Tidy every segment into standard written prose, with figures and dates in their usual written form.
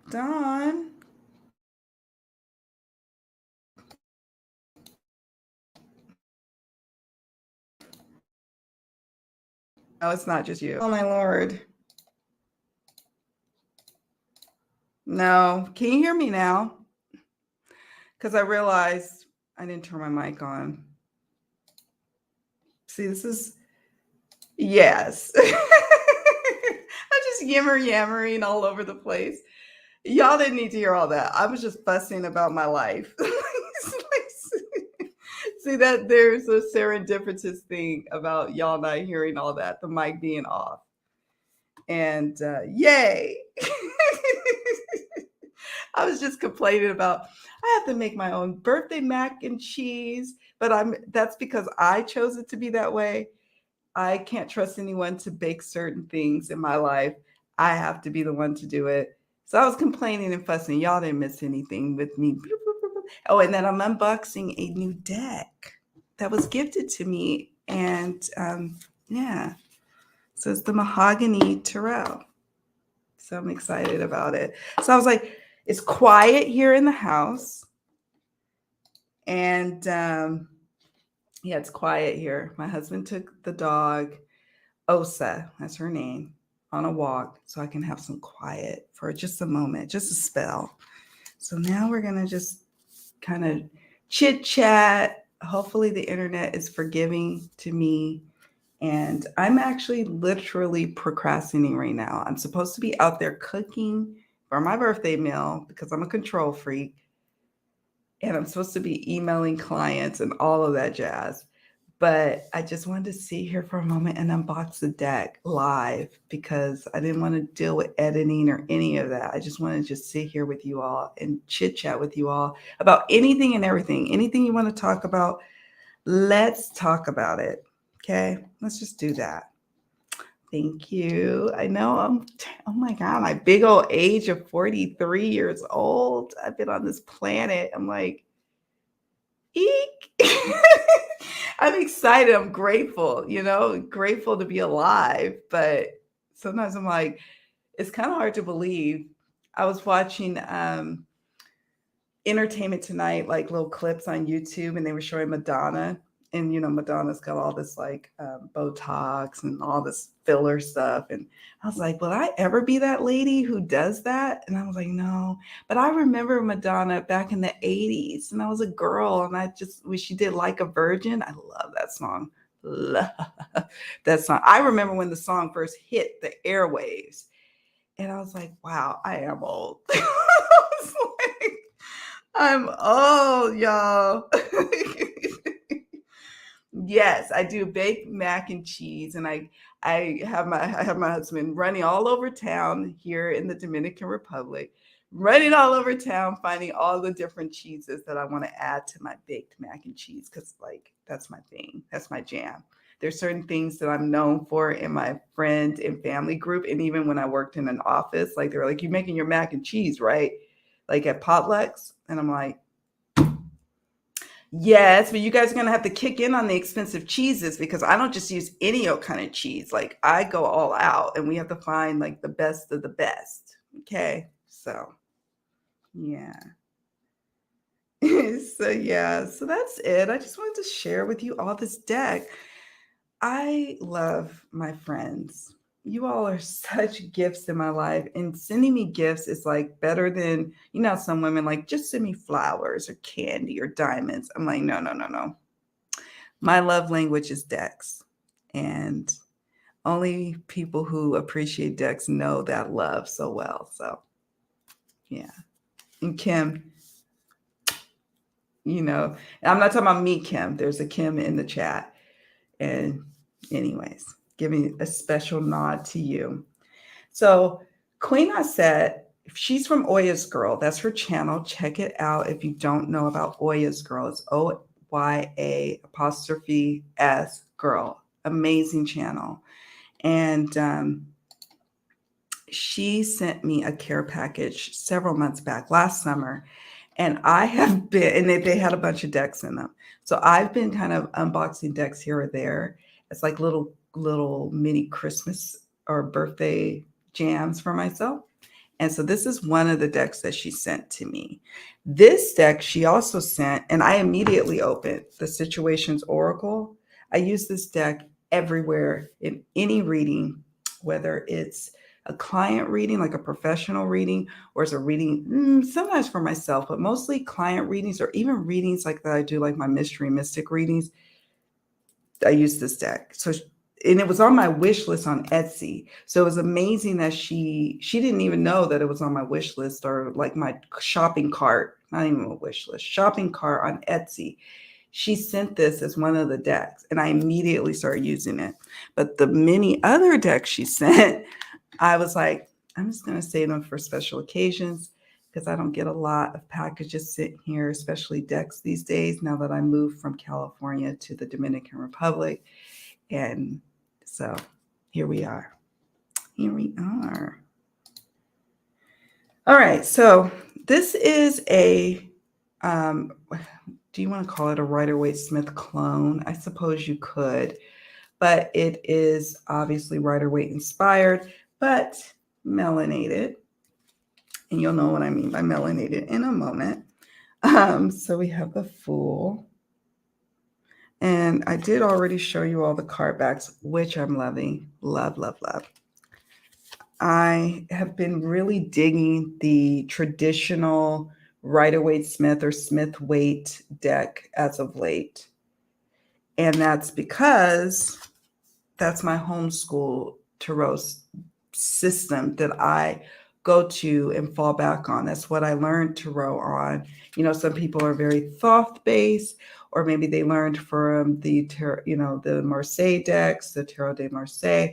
Dawn. Oh, it's not just you. Oh, my Lord. No. Can you hear me now? Because I realized I didn't turn my mic on. See, this is, yes. I'm just yammering all over the place. Y'all didn't need to hear all that. I was just fussing about my life. See that there's a serendipitous thing about y'all not hearing all that, the mic being off. And yay. I was just complaining about I have to make my own birthday mac and cheese, but that's because I chose it to be that way. I can't trust anyone to bake certain things in my life. I have to be the one to do it. So I was complaining and fussing. Y'all didn't miss anything with me. Oh, and then I'm unboxing a new deck that was gifted to me. And yeah, so it's the Mahogany Tarot. So I'm excited about it. So I was like, it's quiet here in the house. And yeah, it's quiet here. My husband took the dog, Auset, that's her name, on a walk so I can have some quiet for just a moment, just a spell. So now we're going to just kind of chit chat. Hopefully, the internet is forgiving to me. And I'm actually literally procrastinating right now. I'm supposed to be out there cooking for my birthday meal because I'm a control freak. And I'm supposed to be emailing clients and all of that jazz. But I just wanted to sit here for a moment and unbox the deck live because I didn't want to deal with editing or any of that. I just wanted to just sit here with you all and chit chat with you all about anything and everything. Anything you want to talk about, let's talk about it. Okay, let's just do that. Thank you. I know oh my God, my big old age of 43 years old. I've been on this planet. I'm like, eek. I'm excited. I'm grateful, grateful to be alive. But sometimes I'm like, it's kind of hard to believe. I was watching Entertainment Tonight, like little clips on YouTube, and they were showing Madonna. And, Madonna's got all this like Botox and all this filler stuff. And I was like, will I ever be that lady who does that? And I was like, no. But I remember Madonna back in the 80s. And I was a girl. And when she did Like a Virgin, I love that song. Love that song. I remember when the song first hit the airwaves. And I was like, wow, I am old. I was like, I'm old, y'all. Yes, I do baked mac and cheese, and I have my husband running all over town here in the Dominican Republic, running all over town, finding all the different cheeses that I want to add to my baked mac and cheese because, like, that's my thing. That's my jam. There's certain things that I'm known for in my friend and family group, and even when I worked in an office, like they were like, "You making your mac and cheese, right?" Like at potlucks, and I'm like, yes, but you guys are going to have to kick in on the expensive cheeses because I don't just use any old kind of cheese. Like I go all out and we have to find like the best of the best. Okay. So, yeah. So that's it. I just wanted to share with you all this deck. I love my friends. You all are such gifts in my life, and sending me gifts is like better than, some women like just send me flowers or candy or diamonds. I'm like, no, no, no, no. My love language is decks, and only people who appreciate decks know that love so well. So, yeah. And Kim, I'm not talking about me, Kim. There's a Kim in the chat. And, anyways, giving a special nod to you. So, Queen Auset, she's from Oya's Girl. That's her channel. Check it out if you don't know about Oya's Girl. It's OYA''S Girl. Amazing channel. And she sent me a care package several months back, last summer. And I have been, and they had a bunch of decks in them. So I've been kind of unboxing decks here or there. It's like little mini Christmas or birthday jams for myself. And so this is one of the decks that she sent to me. This deck she also sent, and I immediately opened the Situations Oracle. I use this deck everywhere in any reading, whether it's a client reading, like a professional reading, or it's a reading sometimes for myself, but mostly client readings, or even readings like that I do, like my mystery mystic readings. I use this deck. So, and it was on my wish list on Etsy. So it was amazing that she didn't even know that it was on my wish list, or like my shopping cart, not even a wish list, shopping cart on Etsy. She sent this as one of the decks, and I immediately started using it. But the many other decks she sent, I was like, I'm just going to save them for special occasions, because I don't get a lot of packages sitting here, especially decks these days, now that I moved from California to the Dominican Republic. And so here we are. Here we are. All right. So this is a, do you want to call it a Rider-Waite-Smith clone? I suppose you could, but it is obviously Rider-Waite inspired, but melanated. And you'll know what I mean by melanated in a moment. So we have the Fool. And I did already show you all the card backs, which I'm loving. Love, love, love. I have been really digging the traditional Rider-Waite-Smith or Smith-Waite deck as of late. And that's because that's my homeschool tarot system that I go to and fall back on. That's what I learned tarot on. You know, some people are very Thoth-based, or maybe they learned from the Marseille decks, the Tarot de Marseille.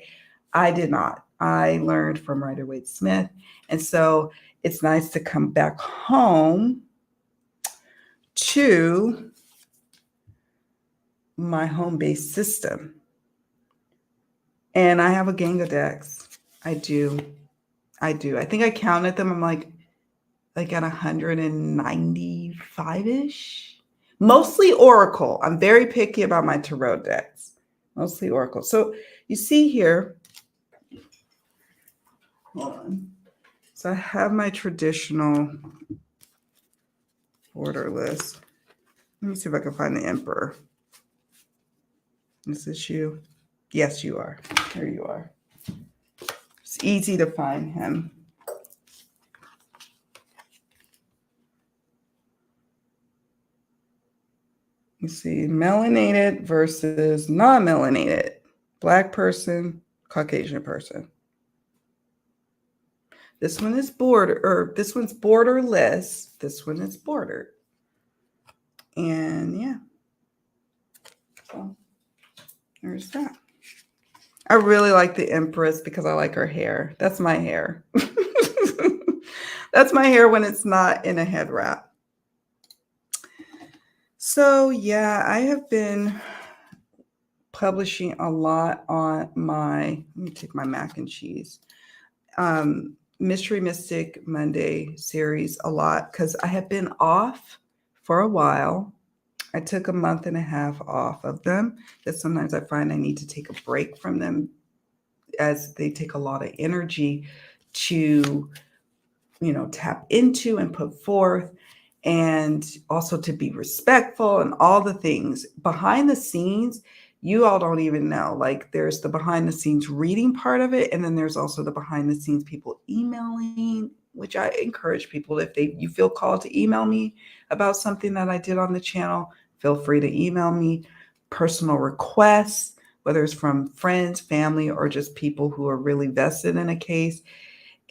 I did not. I learned from Rider-Waite-Smith. And so it's nice to come back home to my home-based system. And I have a gang of decks. I do. I think I counted them. I'm like at 195-ish. Mostly Oracle. I'm very picky about my tarot decks. Mostly Oracle. So you see here, hold on. So I have my traditional order list. Let me see if I can find the Emperor. Is this you? Yes, you are. Here you are. It's easy to find him. You see, melanated versus non-melanated. Black person, Caucasian person. This one is this one's borderless. This one is bordered. And yeah. So there's that. I really like the Empress because I like her hair. That's my hair. That's my hair when it's not in a head wrap. So yeah, I have been publishing a lot on my, let me take my mac and cheese, Mystery Mystic Monday series a lot, because I have been off for a while. I took a month and a half off of them, because sometimes I find I need to take a break from them, as they take a lot of energy to, tap into and put forth, and also to be respectful and all the things behind the scenes. You all don't even know, like there's the behind the scenes reading part of it. And then there's also the behind the scenes people emailing, which I encourage people, if you feel called to email me about something that I did on the channel, feel free to email me personal requests, whether it's from friends, family, or just people who are really vested in a case.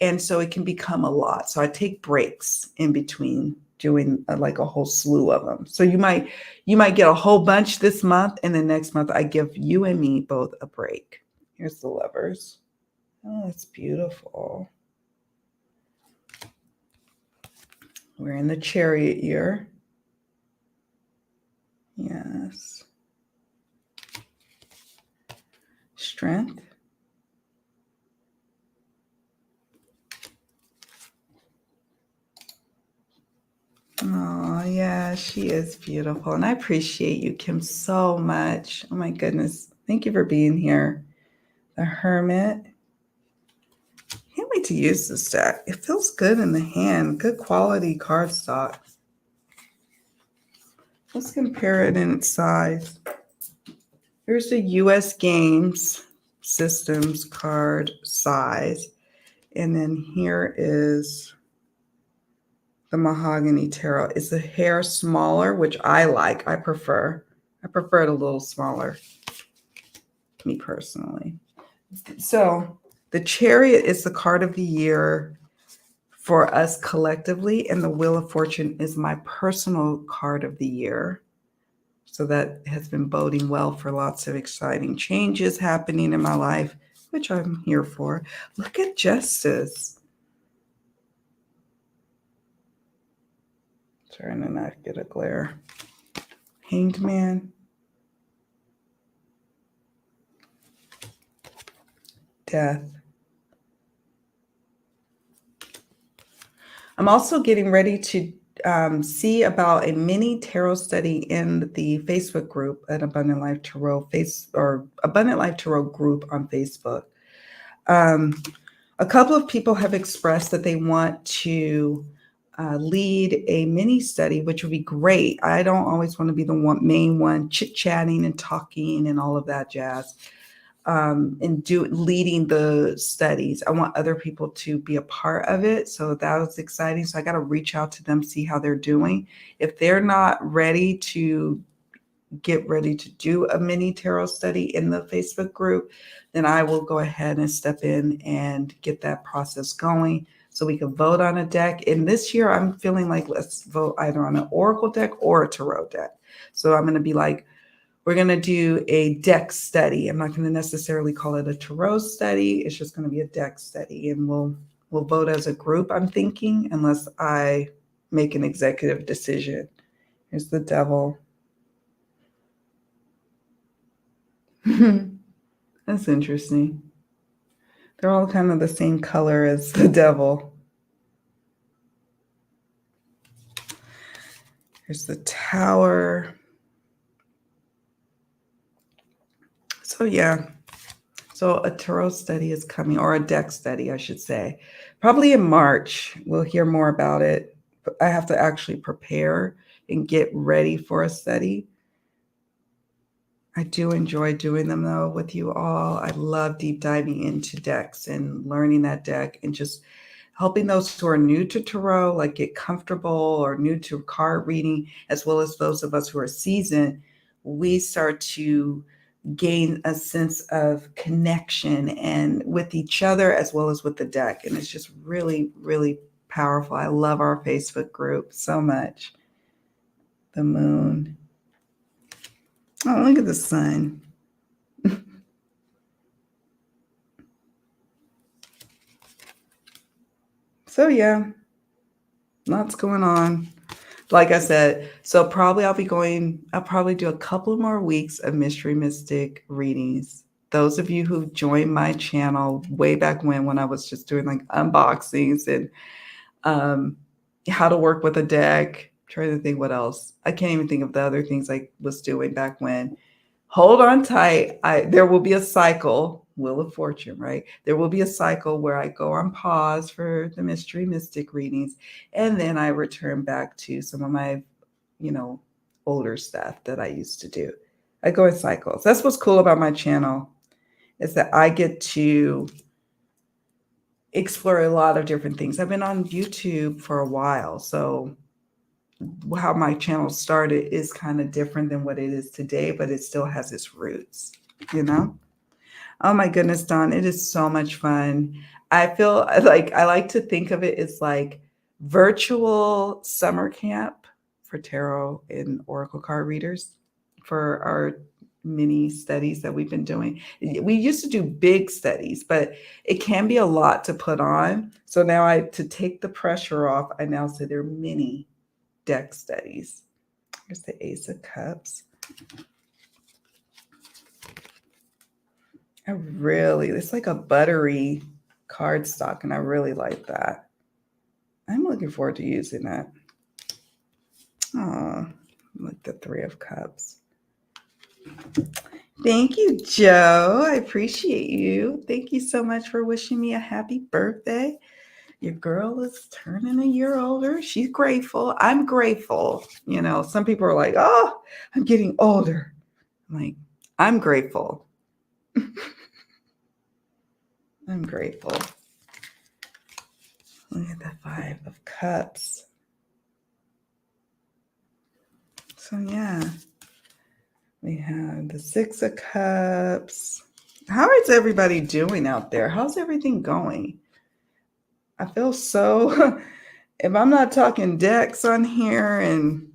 And so it can become a lot. So I take breaks in between doing like a whole slew of them. So you might get a whole bunch this month, and then next month I give you and me both a break. Here's the Lovers. Oh, it's beautiful. We're in the Chariot year. Yes. Strength. Oh, yeah, she is beautiful. And I appreciate you, Kim, so much. Oh, my goodness. Thank you for being here. The Hermit. He wait to use this deck. It feels good in the hand. Good quality cardstock. Let's compare it in its size. Here's the US Games Systems card size. And then here is the Mahogany Tarot. Is the hair smaller, which I like. I prefer it a little smaller, me personally. So the Chariot is the card of the year for us collectively, and the Wheel of Fortune is my personal card of the year. So that has been boding well for lots of exciting changes happening in my life, which I'm here for. Look at Justice. Trying to not get a glare. Hanged Man. Death. I'm also getting ready to see about a mini tarot study in the Facebook group at Abundant Life Tarot Abundant Life Tarot group on Facebook. A couple of people have expressed that they want to lead a mini study, which would be great. I don't always want to be the main one chit-chatting and talking and all of that jazz. And leading the studies. I want other people to be a part of it. So that was exciting. So I got to reach out to them, see how they're doing. If they're not ready to get ready to do a mini tarot study in the Facebook group, then I will go ahead and step in and get that process going so we can vote on a deck. And this year I'm feeling like let's vote either on an Oracle deck or a Tarot deck. So I'm going to be like, we're going to do a deck study. I'm not going to necessarily call it a tarot study. It's just going to be a deck study. And we'll vote as a group, I'm thinking, unless I make an executive decision. Here's the Devil. That's interesting. They're all kind of the same color as the Devil. Here's the Tower. So yeah, so a tarot study is coming, or a deck study, I should say. Probably in March, we'll hear more about it. But I have to actually prepare and get ready for a study. I do enjoy doing them, though, with you all. I love deep diving into decks and learning that deck and just helping those who are new to tarot, like get comfortable, or new to card reading, as well as those of us who are seasoned. We start to gain a sense of connection and with each other as well as with the deck. And it's just really, really powerful. I love our Facebook group so much. The Moon. Oh, look at the Sun. So yeah, lots going on. Like I said, so probably I'll probably do a couple more weeks of Mystery Mystic readings. Those of you who joined my channel way back when I was just doing like unboxings and how to work with a deck, trying to think what else. I can't even think of the other things I was doing back when. Hold on tight. There will be a cycle, Wheel of Fortune, right? There will be a cycle where I go on pause for the Mystery Mystic readings, and then I return back to some of my, older stuff that I used to do. I go in cycles. That's what's cool about my channel, is that I get to explore a lot of different things. I've been on YouTube for a while, so how my channel started is kind of different than what it is today, but it still has its roots, Oh my goodness, Dawn, it is so much fun. I feel like I like to think of it as like virtual summer camp for tarot and oracle card readers for our mini studies that we've been doing. We used to do big studies, but it can be a lot to put on. So now to take the pressure off, I now say they're mini deck studies. Here's the Ace of Cups. It's like a buttery cardstock, and I really like that. I'm looking forward to using that. Oh, like the Three of Cups. Thank you, Joe. I appreciate you. Thank you so much for wishing me a happy birthday. Your girl is turning a year older. She's grateful. I'm grateful. You know, some people are like, oh, I'm getting older. I'm like, I'm grateful. I'm grateful. Look at the 5 of Cups. So, yeah, we have the 6 of Cups. How is everybody doing out there? How's everything going? I feel so, if I'm not talking decks on here and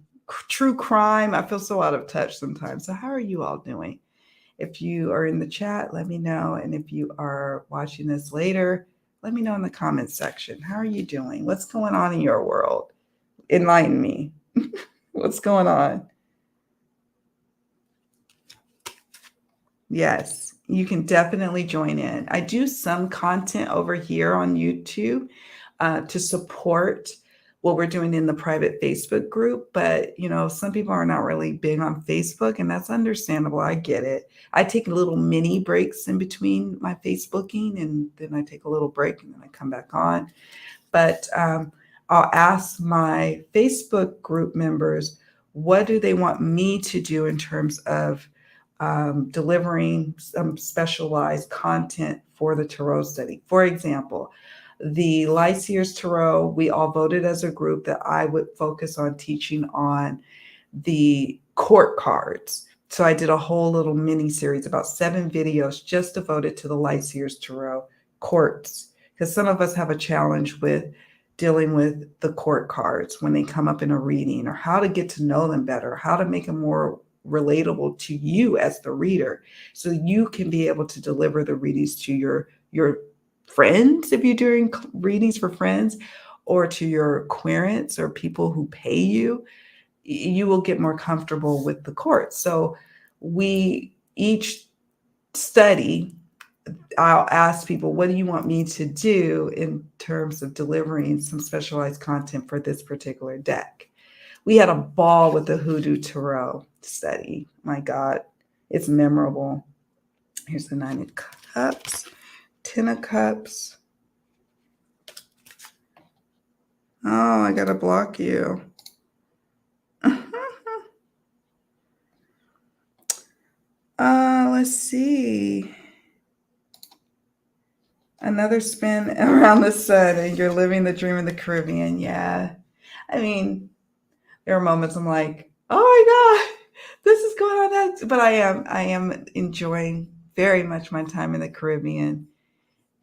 true crime, I feel so out of touch sometimes. So, how are you all doing? If you are in the chat, let me know. And if you are watching this later, let me know in the comments section. How are you doing? What's going on in your world? Enlighten me. What's going on? Yes, you can definitely join in. I do some content over here on YouTube to support what we're doing in the private Facebook group. But, you know, some people are not really big on Facebook, and that's understandable. I get it. I take little mini breaks in between my Facebooking, and then I take a little break and then I come back on. But I'll ask my Facebook group members, what do they want me to do in terms of delivering some specialized content for the tarot study? For example, the Lyseer's Tarot, we all voted as a group that I would focus on teaching on the court cards. So I did a whole little mini series, about 7 videos just devoted to the Lyseer's Tarot courts, because some of us have a challenge with dealing with the court cards when they come up in a reading, or how to get to know them better, how to make them more relatable to you as the reader, so you can be able to deliver the readings to your friends, if you're doing readings for friends, or to your querents or people who pay you. You will get more comfortable with the court. So we each study, I'll ask people, what do you want me to do in terms of delivering some specialized content for this particular deck? We had a ball with the Hoodoo Tarot study. My God, it's memorable. Here's the 9 of Cups, 10 of Cups. Oh, I gotta block you. Let's see. Another spin around the sun, and you're living the dream in the Caribbean. Yeah. I mean, there are moments I'm like, oh my God, this is going on. That, but I am enjoying very much my time in the Caribbean.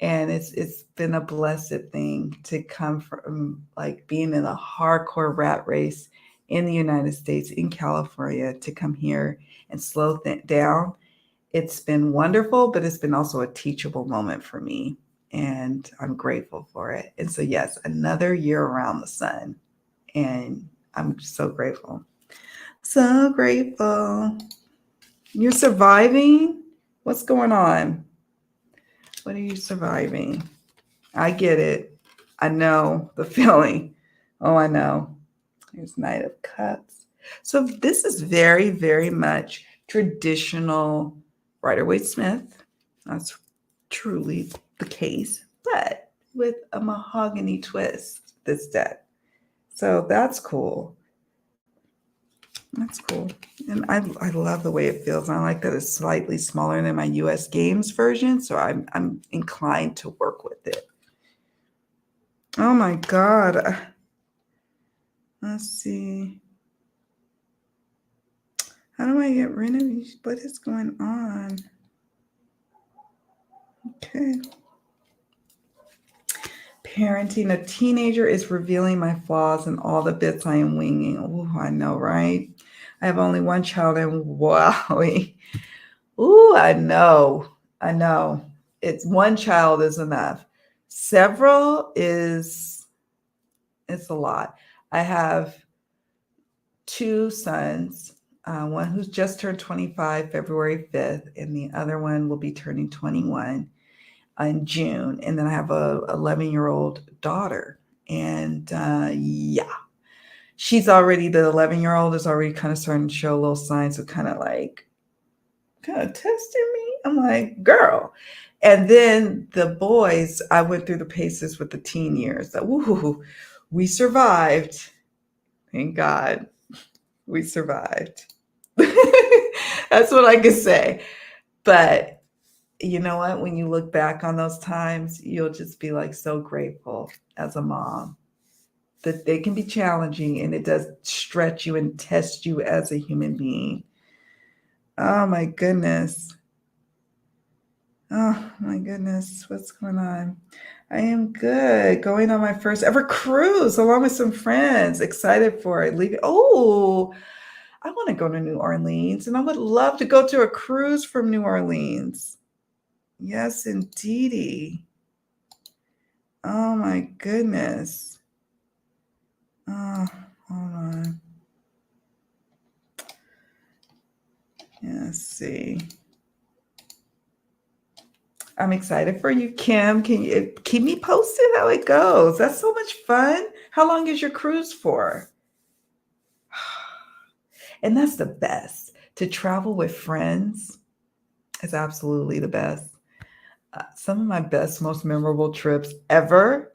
And it's been a blessed thing to come from like being in a hardcore rat race in the United States, in California, to come here and slow down. It's been wonderful, but it's been also a teachable moment for me. And I'm grateful for it. And so, yes, another year around the sun. And I'm so grateful. So grateful. You're surviving? What's going on? What are you surviving? I get it. I know the feeling. Oh, I know. Here's Knight of Cups. So this is very, very much traditional Rider-Waite-Smith. That's truly the case, but with a mahogany twist, this deck. So that's cool. That's cool. And I love the way it feels. I like that it's slightly smaller than my US Games version, so I'm inclined to work with it. Oh my God. Let's see. How do I get rid of these? What is going on? Okay. Parenting a teenager is revealing my flaws and all the bits I am winging. Oh, I know, right? I have only one child, and wowie. Ooh, I know. I know. It's one child is enough. Several is, it's a lot. I have 2 sons, one who's just turned 25 February 5th, and the other one will be turning 21 in June. And then I have a 11-year-old daughter. And yeah, she's already, the 11-year-old is already kind of starting to show little signs of kind of like kind of testing me. I'm like, girl. And then the boys, I went through the paces with the teen years. That woo, we survived. Thank God we survived. That's what I could say. But you know what? When you look back on those times, you'll just be like so grateful as a mom that they can be challenging and it does stretch you and test you as a human being. Oh my goodness. Oh my goodness. What's going on? I am good. Going on my first ever cruise along with some friends. Excited for it. Leaving. Oh, I want to go to New Orleans and I would love to go to a cruise from New Orleans. Yes, indeedy. Oh my goodness. Oh, hold on. Yeah, let's see. I'm excited for you, Kim. Can you keep me posted how it goes? That's so much fun. How long is your cruise for? And that's the best. To travel with friends is absolutely the best. Some of my best, most memorable trips ever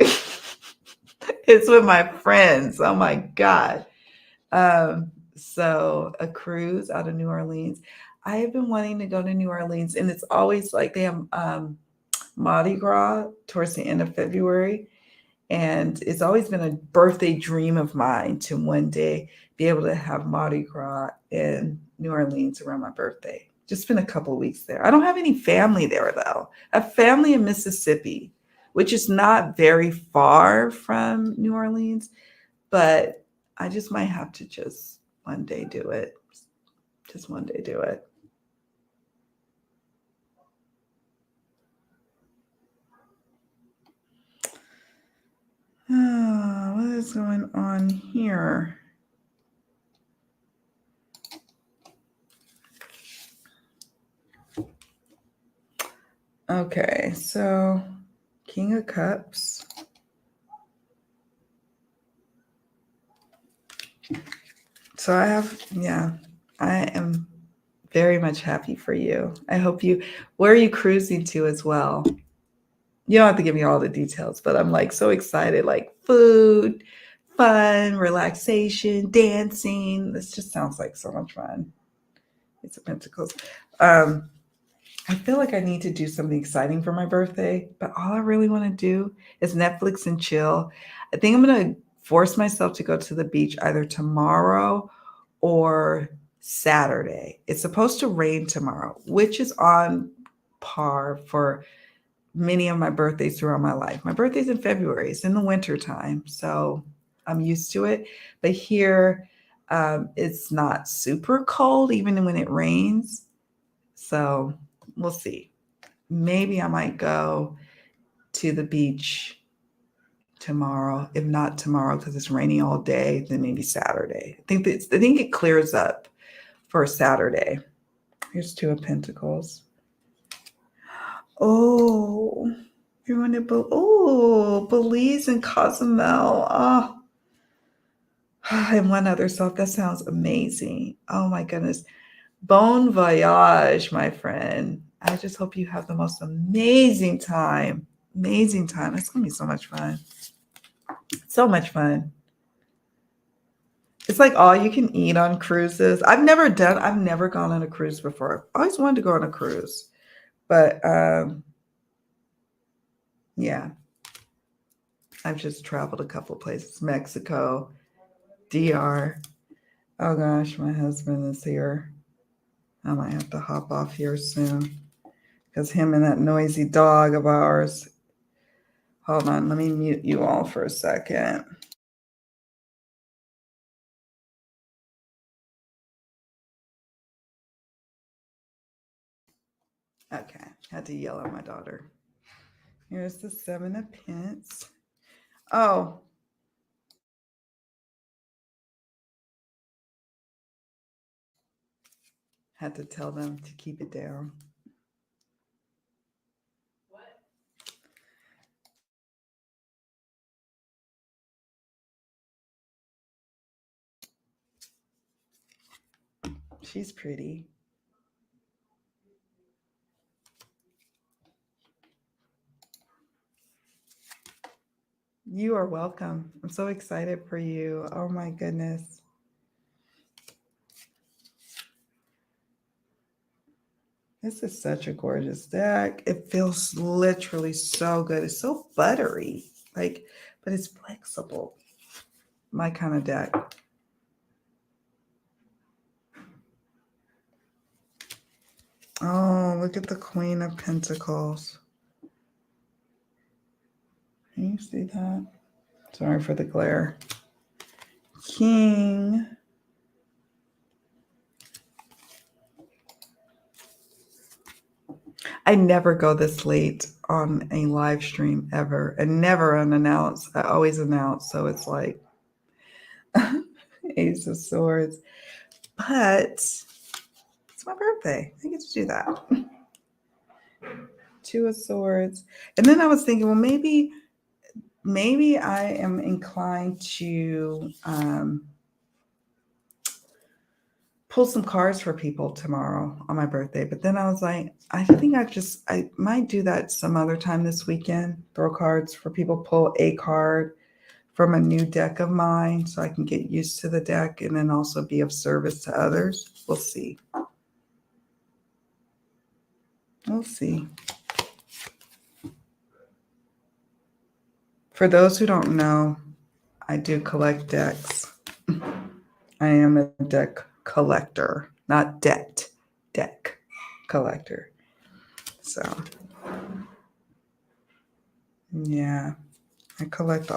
is with my friends. Oh my God. So a cruise out of New Orleans. I have been wanting to go to New Orleans, and it's always like they have Mardi Gras towards the end of February. And it's always been a birthday dream of mine to one day be able to have Mardi Gras in New Orleans around my birthday. Just spend a couple of weeks there. I don't have any family there though. I have family in Mississippi, which is not very far from New Orleans, but I just might have to just one day do it. Just one day do it. Oh, what is going on here? Okay, so King of Cups. So I am very much happy for you. I hope where are you cruising to as well? You don't have to give me all the details, but I'm like so excited, like food, fun, relaxation, dancing. This just sounds like so much fun. It's a Pentacles. I feel like I need to do something exciting for my birthday, but all I really want to do is Netflix and chill. I think I'm going to force myself to go to the beach either tomorrow or Saturday. It's supposed to rain tomorrow, which is on par for many of my birthdays throughout my life. My birthday's in February, it's in the winter time, so I'm used to it. But here, it's not super cold even when it rains. So we'll see. Maybe I might go to the beach tomorrow. If not tomorrow, because it's raining all day, then maybe Saturday. I think it clears up for Saturday. Here's Two of Pentacles. Oh, you want to Belize and Cozumel. Oh, and one other stuff. That sounds amazing. Oh my goodness. Bon voyage, my friend. I just hope you have the most amazing time. Amazing time. It's going to be so much fun. So much fun. It's like all you can eat on cruises. I've never gone on a cruise before. I always wanted to go on a cruise. But yeah, I've just traveled a couple of places. Mexico, DR. Oh gosh, my husband is here. I might have to hop off here soon because him and that noisy dog of ours. Hold on, let me mute you all for a second. Okay, had to yell at my daughter. Here's the Seven of Pence. Oh, had to tell them to keep it down. She's pretty. You are welcome. I'm so excited for you. Oh my goodness. This is such a gorgeous deck. It feels literally so good. It's so buttery, like, but it's flexible. My kind of deck. Oh, look at the Queen of Pentacles. Can you see that? Sorry for the glare. King. I never go this late on a live stream ever, and never unannounced. I always announce, so it's like Ace of Swords. But it's my birthday. I get to do that. Two of Swords. And then I was thinking, well, maybe I am inclined to pull some cards for people tomorrow on my birthday. But then I was like, I think I might do that some other time this weekend. Throw cards for people, pull a card from a new deck of mine so I can get used to the deck and then also be of service to others. We'll see. We'll see. For those who don't know, I do collect decks. I am a deck collector, not debt, deck collector. So, yeah, I collect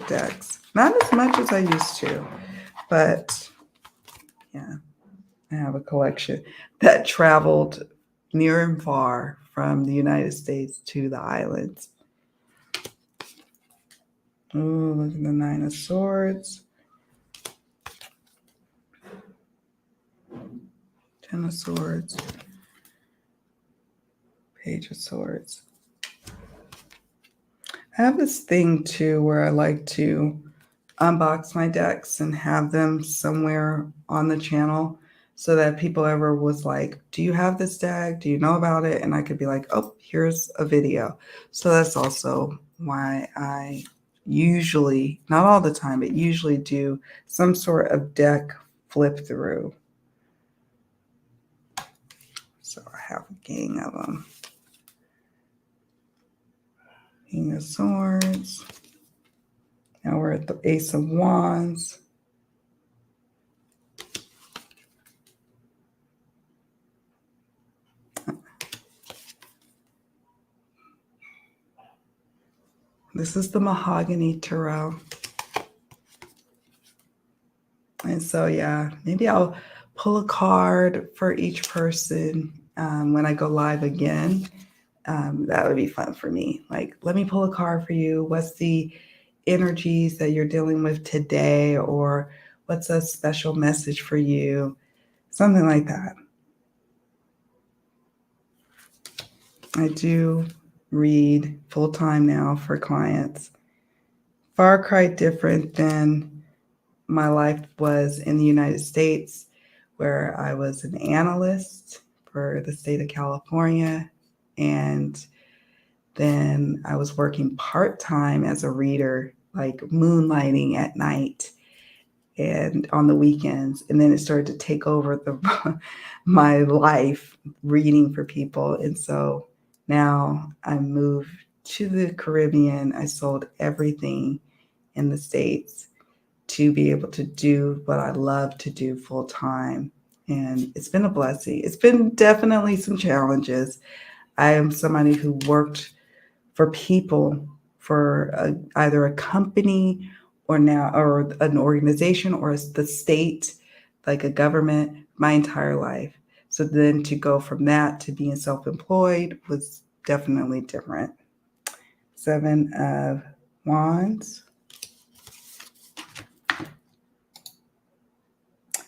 decks. Not as much as I used to, but yeah, I have a collection that traveled near and far from the United States to the islands. Oh, look at the Nine of Swords. Ten of Swords. Page of Swords. I have this thing too where I like to unbox my decks and have them somewhere on the channel so that people ever was like, do you have this deck? Do you know about it? And I could be like, oh, here's a video. So that's also why I usually, not all the time, but usually do some sort of deck flip through. So I have a gang of them. King of Swords. Now we're at the Ace of Wands. This is the Mahogany Tarot. And so, yeah, maybe I'll pull a card for each person when I go live again. That would be fun for me. Like, let me pull a card for you. What's the energies that you're dealing with today? Or what's a special message for you? Something like that. I do read full-time now for clients. Far cry different than my life was in the United States, where I was an analyst for the state of California. And then I was working part-time as a reader, like moonlighting at night and on the weekends. And then it started to take over my life reading for people. And so now I moved to the Caribbean. I sold everything in the States to be able to do what I love to do full time. And it's been a blessing. It's been definitely some challenges. I am somebody who worked for people for either a company or an organization or the state, like a government, my entire life. So then to go from that to being self-employed was definitely different. Seven of Wands.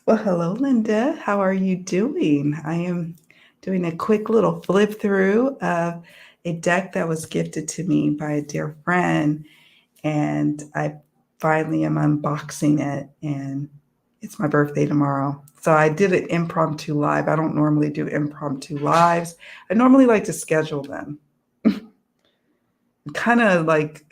Well, hello, Linda. How are you doing? I am doing a quick little flip through of a deck that was gifted to me by a dear friend, and I finally am unboxing it, and it's my birthday tomorrow. So I did an impromptu live. I don't normally do impromptu lives. I normally like to schedule them. Kind of like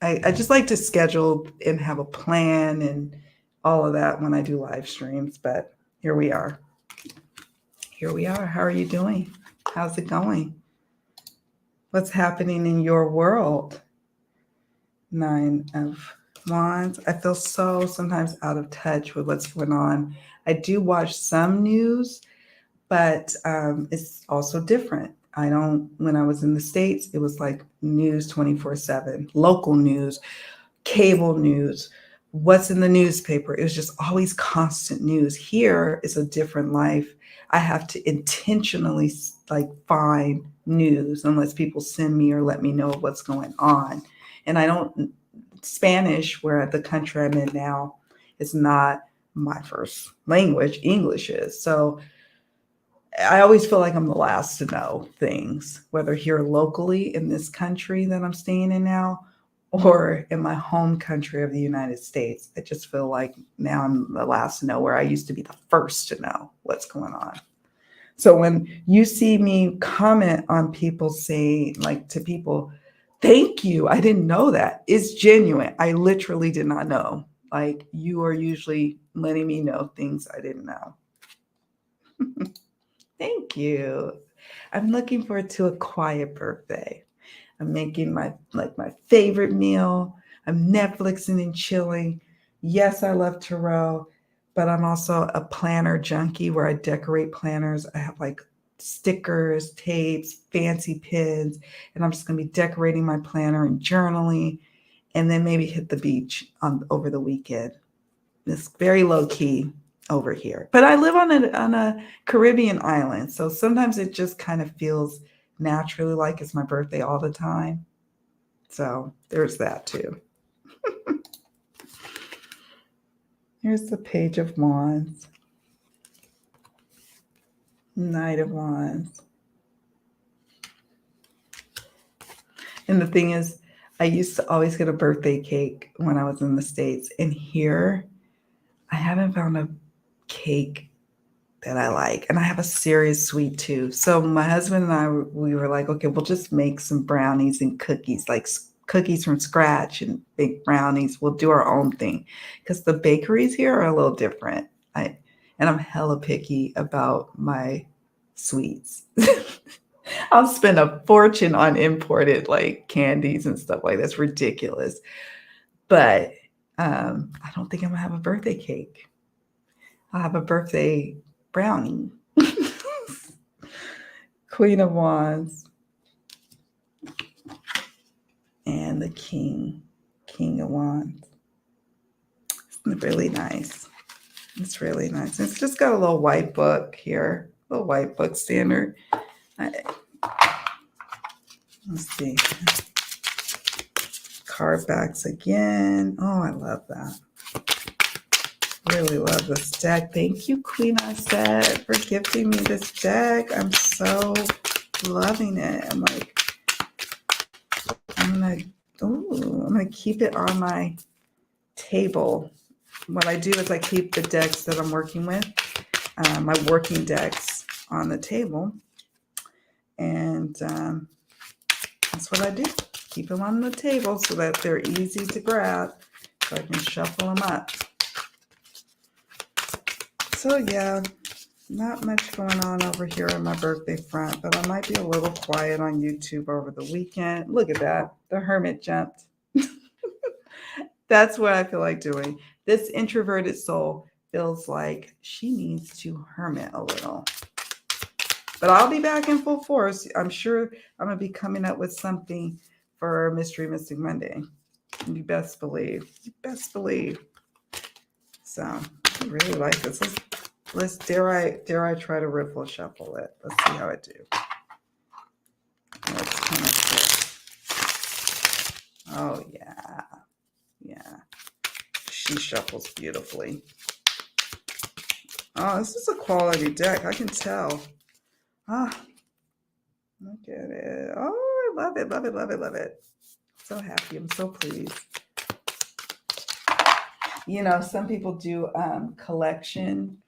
I just like to schedule and have a plan and all of that when I do live streams. But here we are. Here we are. How are you doing? How's it going? What's happening in your world? 9 of Wands. I feel so sometimes out of touch with what's going on. I do watch some news, but it's also different. I don't, when I was in the States, it was like news 24/7, local news, cable news, what's in the newspaper. It was just always constant news. Here is a different life. I have to intentionally like find news unless people send me or let me know what's going on. And I don't, Spanish, where the country I'm in now, is not my first language. English is. So I always feel like I'm the last to know things, whether here locally in this country that I'm staying in now or in my home country of the United States. I just feel like now I'm the last to know, where I used to be the first to know what's going on. So when you see me comment on people saying, like, to people, thank you, I didn't know that, it's genuine. I literally did not know. Like, you are usually letting me know things I didn't know. Thank you. I'm looking forward to a quiet birthday. I'm making my favorite meal. I'm Netflixing and chilling. Yes, I love tarot, but I'm also a planner junkie where I decorate planners. I have like stickers, tapes, fancy pins, and I'm just gonna be decorating my planner and journaling, and then maybe hit the beach on over the weekend. It's very low key over here. But I live on a Caribbean island, so sometimes it just kind of feels naturally like it's my birthday all the time. So there's that too. Here's the Page of Wands, Knight of Wands. And the thing is, I used to always get a birthday cake when I was in the States. And here, I haven't found a cake that I like. And I have a serious sweet tooth. So my husband and I, we were like, okay, we'll just make some brownies and cookies, like cookies from scratch and bake brownies. We'll do our own thing because the bakeries here are a little different. And I'm hella picky about my sweets. I'll spend a fortune on imported like candies and stuff like that's ridiculous. But I don't think I'm gonna have a birthday cake. I'll have a birthday brownie. Queen of Wands and the King of Wands. It's really nice. It's really nice. It's just got a little white book here, a little white book standard. Let's see. Card backs again. Oh, I love that. Really love this deck. Thank you, Queen Auset, for gifting me this deck. I'm so loving it. I'm gonna keep it on my table. What I do is I keep the decks that I'm working with, my working decks, on the table, and that's what I do. Keep them on the table so that they're easy to grab, so I can shuffle them up. So yeah, not much going on over here on my birthday front, but I might be a little quiet on YouTube over the weekend. Look at that. The hermit jumped. That's what I feel like doing. This introverted soul feels like she needs to hermit a little. But I'll be back in full force. I'm sure I'm going to be coming up with something for Mystery Mystic Monday. You best believe. You best believe. So I really like this. Let's dare I try to riffle shuffle it. Let's see how I do. Let's kind of oh yeah. Yeah. She shuffles beautifully. Oh, this is a quality deck. I can tell. Ah, look at it. Oh, I love it, love it, love it, love it. So happy. I'm so pleased. You know, some people do collection,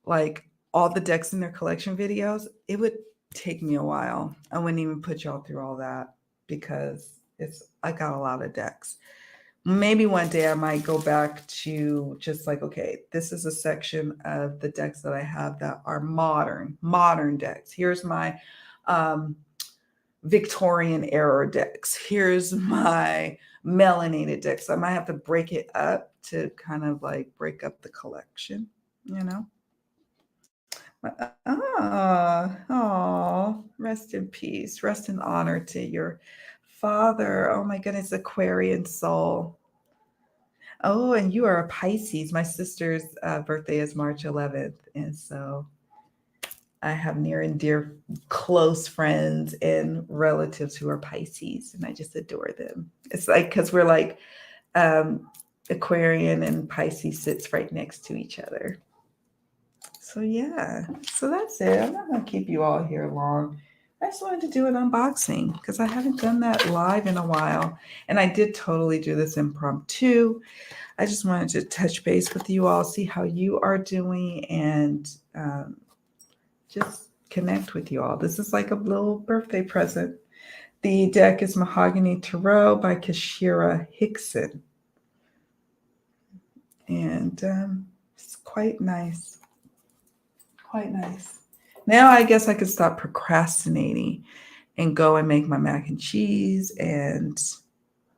like all the decks in their collection videos. It would take me a while. I wouldn't even put y'all through all that because I got a lot of decks. Maybe one day I might go back to just like, okay, this is a section of the decks that I have that are modern decks. Here's my Victorian era decks. Here's my melanated decks. I might have to break it up to kind of like break up the collection, you know? Rest in peace. Rest in honor to your father. Oh my goodness, Aquarian soul. Oh, and you are a Pisces. My sister's birthday is March 11th. And so I have near and dear close friends and relatives who are Pisces, and I just adore them. It's like, because we're like um, Aquarian and Pisces sits right next to each other. So yeah, so that's it. I'm not gonna keep you all here long. I just wanted to do an unboxing because I haven't done that live in a while, and I did totally do this impromptu. I just wanted to touch base with you all, see how you are doing, and just connect with you all. This is like a little birthday present. The deck is Mahogany Tarot by Kashira Hickson, and it's quite nice. Quite nice. Now I guess I could stop procrastinating and go and make my mac and cheese and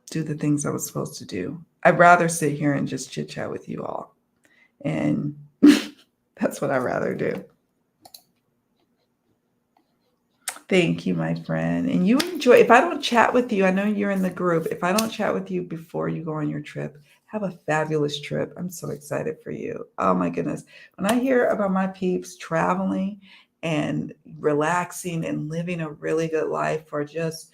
do the things I was supposed to do. I'd rather sit here and just chit chat with you all. And that's what I'd rather do. Thank you, my friend. And you enjoy. If I don't chat with you, I know you're in the group. If I don't chat with you before you go on your trip, have a fabulous trip. I'm so excited for you. Oh my goodness. When I hear about my peeps traveling and relaxing and living a really good life for just,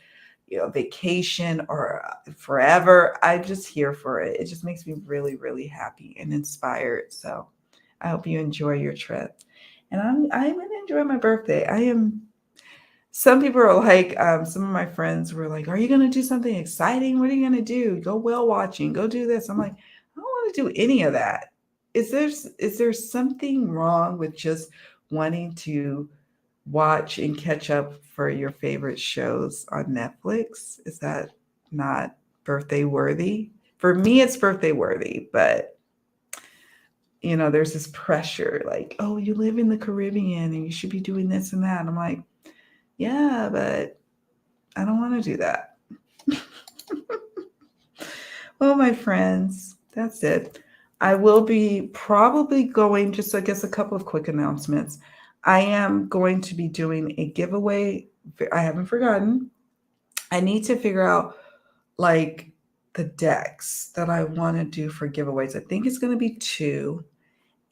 vacation or forever, I'm just here for it. It just makes me really, really happy and inspired. So I hope you enjoy your trip. And I'm going to enjoy my birthday. Some people are like, some of my friends were like, are you going to do something exciting? What are you going to do? Go whale watching, go do this. I'm like, I don't want to do any of that. Is there something wrong with just wanting to watch and catch up for your favorite shows on Netflix? Is that not birthday worthy? For me, it's birthday worthy, but there's this pressure like, oh, you live in the Caribbean and you should be doing this and that. I'm like, yeah, but I don't want to do that. Well, my friends, that's it. I will be probably going, just I guess a couple of quick announcements. I am going to be doing a giveaway. I haven't forgotten. I need to figure out like the decks that I want to do for giveaways. I think it's going to be 2.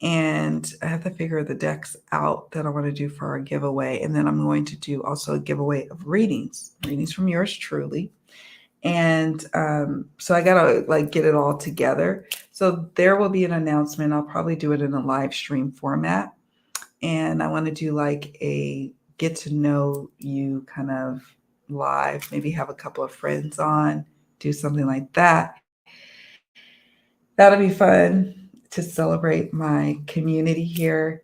And I have to figure the decks out that I want to do for our giveaway. And then I'm going to do also a giveaway of readings from yours truly. And so I gotta like get it all together. So there will be an announcement. I'll probably do it in a live stream format. And I want to do like a get to know you kind of live, maybe have a couple of friends on, do something like that. That'll be fun to celebrate my community here.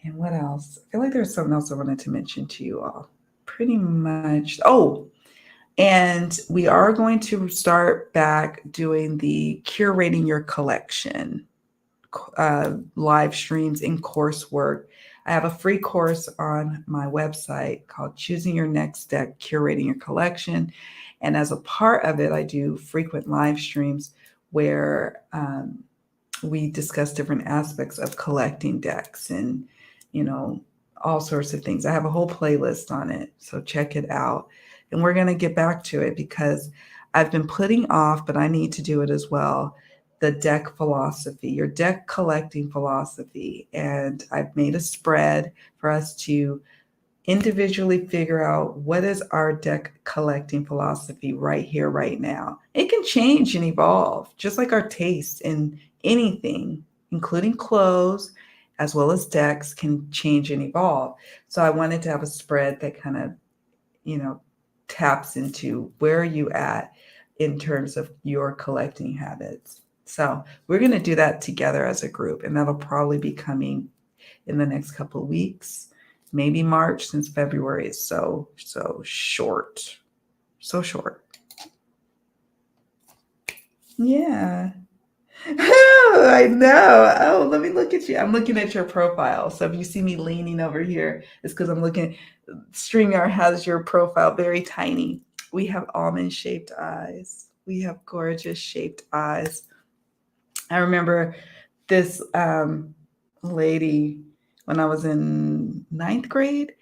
And what else? I feel like there's something else I wanted to mention to you all. Pretty much. Oh, and we are going to start back doing the curating your collection live streams and coursework. I have a free course on my website called Choosing Your Next Deck, Curating Your Collection. And as a part of it, I do frequent live streams where we discuss different aspects of collecting decks and, all sorts of things. I have a whole playlist on it, so check it out. And we're going to get back to it because I've been putting off, but I need to do it as well, the deck philosophy, your deck collecting philosophy. And I've made a spread for us to individually figure out what is our deck collecting philosophy right here, right now. It can change and evolve, just like our taste in anything, including clothes, as well as decks, can change and evolve. So I wanted to have a spread that kind of, taps into where are you at in terms of your collecting habits. So we're going to do that together as a group, and that'll probably be coming in the next couple of weeks, maybe March, since February is so short. So short. Yeah. Oh, I know. Oh, let me look at you. I'm looking at your profile. So if you see me leaning over here, it's because I'm looking. StreamYard has your profile very tiny. We have almond shaped eyes. We have gorgeous shaped eyes. I remember this lady when I was in ninth grade,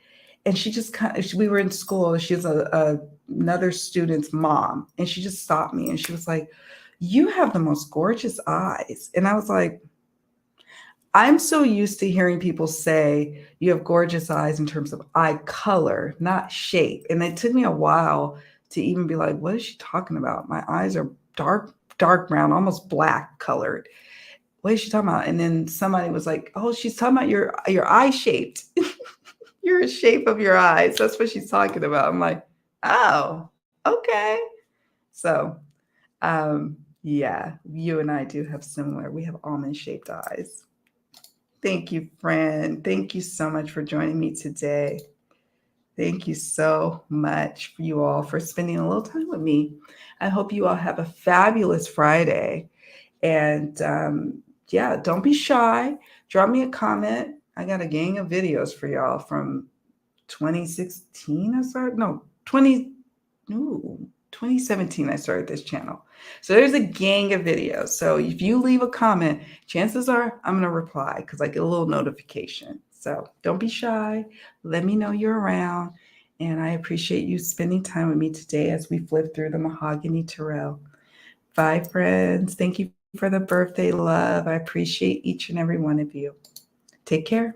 and she just kind of, we were in school. She was another student's mom, and she just stopped me and she was like, "You have the most gorgeous eyes." And I was like, I'm so used to hearing people say you have gorgeous eyes in terms of eye color, not shape. And it took me a while to even be like, what is she talking about? My eyes are dark brown, almost black colored. What is she talking about? And then somebody was like, oh, she's talking about your eye shaped. Your shape of your eyes. That's what she's talking about. I'm like, oh, okay. So yeah, you and I do have similar. We have almond shaped eyes. Thank you, friend. Thank you so much for joining me today. Thank you so much for you all for spending a little time with me. I hope you all have a fabulous Friday. And yeah, don't be shy. Drop me a comment. I got a gang of videos for y'all from 2016. I started, no, 2017 I started this channel. So there's a gang of videos. So if you leave a comment, chances are I'm going to reply because I get a little notification. So don't be shy. Let me know you're around. And I appreciate you spending time with me today as we flip through the Mahogany Tarot. Bye, friends. Thank you for the birthday love. I appreciate each and every one of you. Take care.